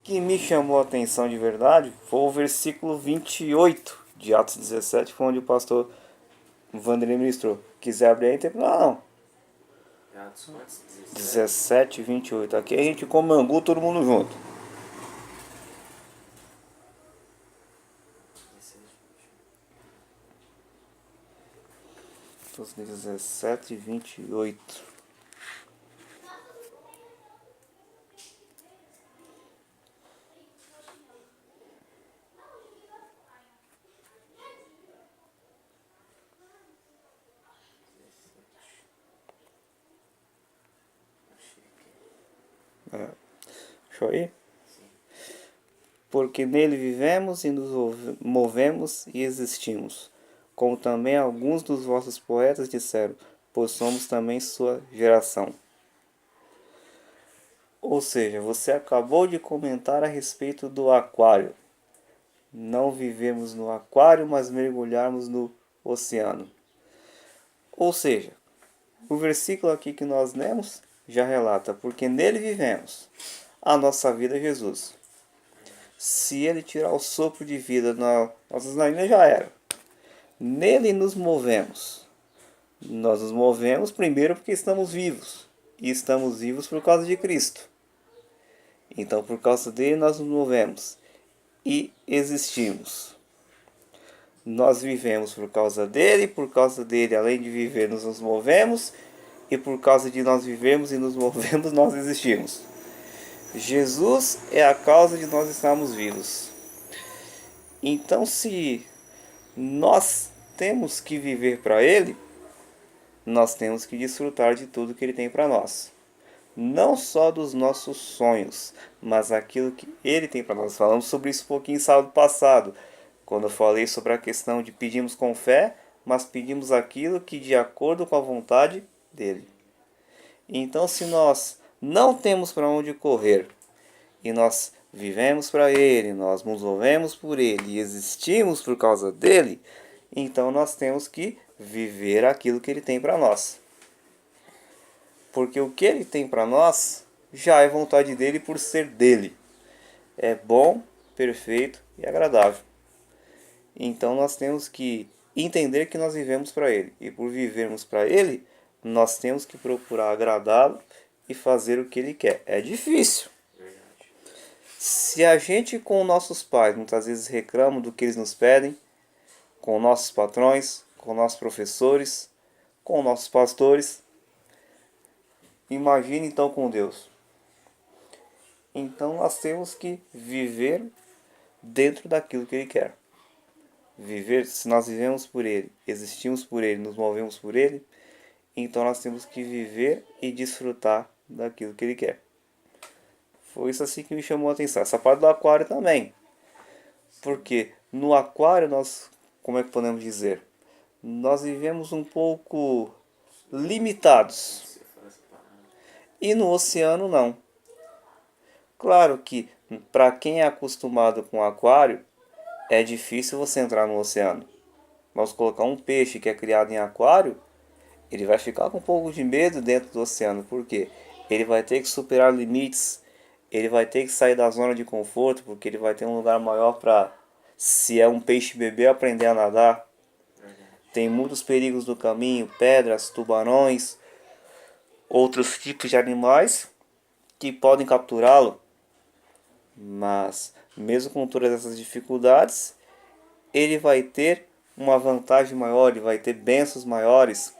que me chamou a atenção de verdade foi o versículo 28 de Atos 17, foi onde o pastor Vanderlei ministrou. Quiser abrir aí, tem problema não. Atos quantos? 17? 17, 28. Aqui a gente come angu todo mundo junto. 17, 28. Deixa eu ir. Porque nele vivemos e nos movemos e existimos. Como também alguns dos vossos poetas disseram, pois somos também sua geração. Ou seja, você acabou de comentar a respeito do aquário. Não vivemos no aquário, mas mergulharmos no oceano. Ou seja, o versículo aqui que nós lemos já relata, porque nele vivemos. A nossa vida é Jesus. Se ele tirar o sopro de vida nas nossas narinas, já era. Nele nos movemos. Nós nos movemos primeiro porque estamos vivos. E estamos vivos por causa de Cristo. Então, por causa dele, nós nos movemos. E existimos. Nós vivemos por causa dele, além de viver, nos movemos. E por causa de nós vivermos e nos movemos, nós existimos. Jesus é a causa de nós estarmos vivos. Então, se nós temos que viver para Ele, nós temos que desfrutar de tudo que Ele tem para nós. Não só dos nossos sonhos, mas aquilo que Ele tem para nós. Falamos sobre isso um pouquinho sábado passado, quando eu falei sobre a questão de pedimos com fé, mas pedimos aquilo que de acordo com a vontade dEle. Então, se nós não temos para onde correr, e nós vivemos para Ele, nós nos movemos por Ele e existimos por causa dEle, então nós temos que viver aquilo que Ele tem para nós. Porque o que Ele tem para nós já é vontade dEle por ser dEle. É bom, perfeito e agradável. Então nós temos que entender que nós vivemos para Ele. E por vivermos para Ele, nós temos que procurar agradá-lo e fazer o que Ele quer. É difícil. Se a gente com nossos pais muitas vezes reclama do que eles nos pedem, com nossos patrões, com nossos professores, com nossos pastores, imagine então com Deus. Então nós temos que viver dentro daquilo que Ele quer. Viver, se nós vivemos por Ele, existimos por Ele, nos movemos por Ele, então nós temos que viver e desfrutar daquilo que Ele quer. Foi isso assim que me chamou a atenção. Essa parte do aquário também. Porque no aquário nós, como é que podemos dizer? Nós vivemos um pouco limitados. E no oceano não. Claro que para quem é acostumado com aquário, é difícil você entrar no oceano. Vamos colocar um peixe que é criado em aquário, ele vai ficar com um pouco de medo dentro do oceano. Por quê? Ele vai ter que superar limites. Ele vai ter que sair da zona de conforto, porque ele vai ter um lugar maior para, se é um peixe bebê, aprender a nadar. Tem muitos perigos no caminho, pedras, tubarões, outros tipos de animais que podem capturá-lo. Mas, mesmo com todas essas dificuldades, ele vai ter uma vantagem maior, ele vai ter bênçãos maiores,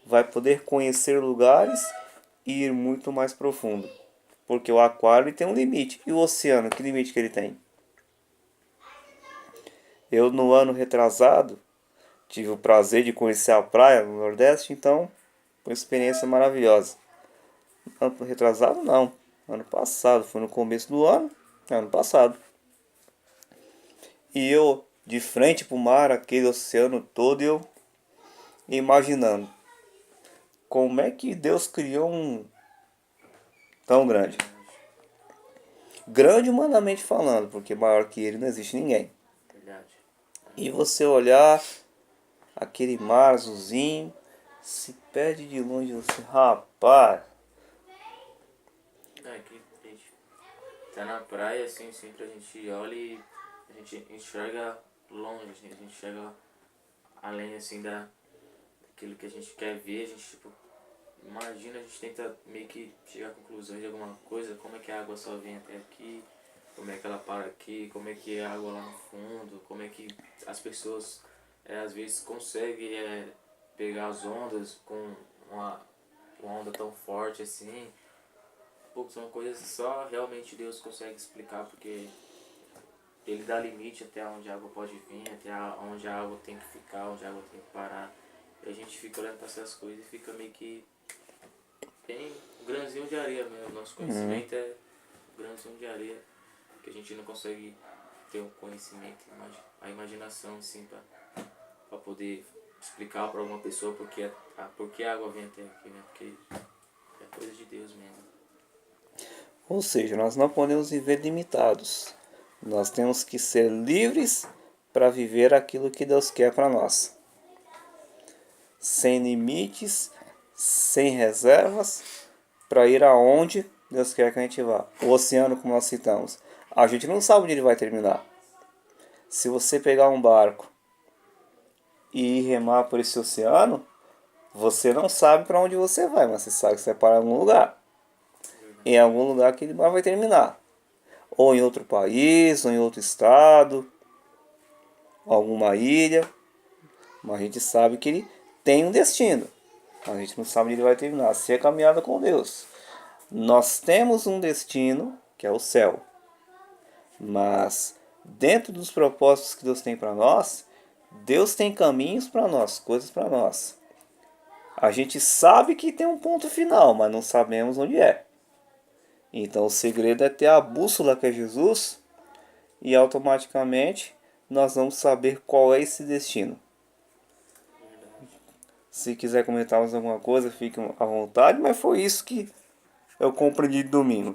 vai poder conhecer lugares e ir muito mais profundo. Porque o aquário ele tem um limite. E o oceano, que limite que ele tem? Eu, no ano retrasado, tive o prazer de conhecer a praia no Nordeste, então foi uma experiência maravilhosa. Ano retrasado não, ano passado, foi no começo do ano passado. E eu, de frente para o mar, aquele oceano todo, eu imaginando como é que Deus criou um tão grande. Grande humanamente falando, porque maior que ele não existe ninguém. E você olhar aquele mar azulzinho, se perde de longe você, rapaz. Tá na praia, assim, sempre a gente olha e a gente enxerga longe, assim, a gente enxerga além, assim, daquilo que a gente quer ver, a gente, tipo, imagina, a gente tenta meio que chegar a conclusões de alguma coisa, como é que a água só vem até aqui, como é que ela para aqui, como é que é a água lá no fundo, como é que as pessoas às vezes conseguem pegar as ondas com uma, uma onda tão forte assim. Pô, são coisas que só realmente Deus consegue explicar, porque Ele dá limite até onde a água pode vir, até onde a água tem que ficar, onde a água tem que parar. E a gente fica olhando para essas coisas e fica meio que tem um grãozinho de areia mesmo. Nosso conhecimento é um grãozinho de areia, que a gente não consegue ter um conhecimento, a imaginação assim para poder explicar para alguma pessoa porque a água vem até aqui, né? Porque é coisa de Deus mesmo. Ou seja, nós não podemos viver limitados. Nós temos que ser livres para viver aquilo que Deus quer para nós. Sem limites, sem reservas, para ir aonde Deus quer que a gente vá. O oceano, como nós citamos, a gente não sabe onde ele vai terminar. Se você pegar um barco e ir remar por esse oceano, você não sabe para onde você vai, mas você sabe que você vai parar em algum lugar. Em algum lugar que ele vai terminar. Ou em outro país, ou em outro estado, alguma ilha. Mas a gente sabe que ele tem um destino. A gente não sabe onde ele vai terminar. Se é caminhada com Deus. Nós temos um destino, que é o céu. Mas dentro dos propósitos que Deus tem para nós, Deus tem caminhos para nós, coisas para nós. A gente sabe que tem um ponto final, mas não sabemos onde é. Então o segredo é ter a bússola que é Jesus e automaticamente nós vamos saber qual é esse destino. Se quiser comentar mais alguma coisa, fique à vontade, mas foi isso que eu compreendi de domingo.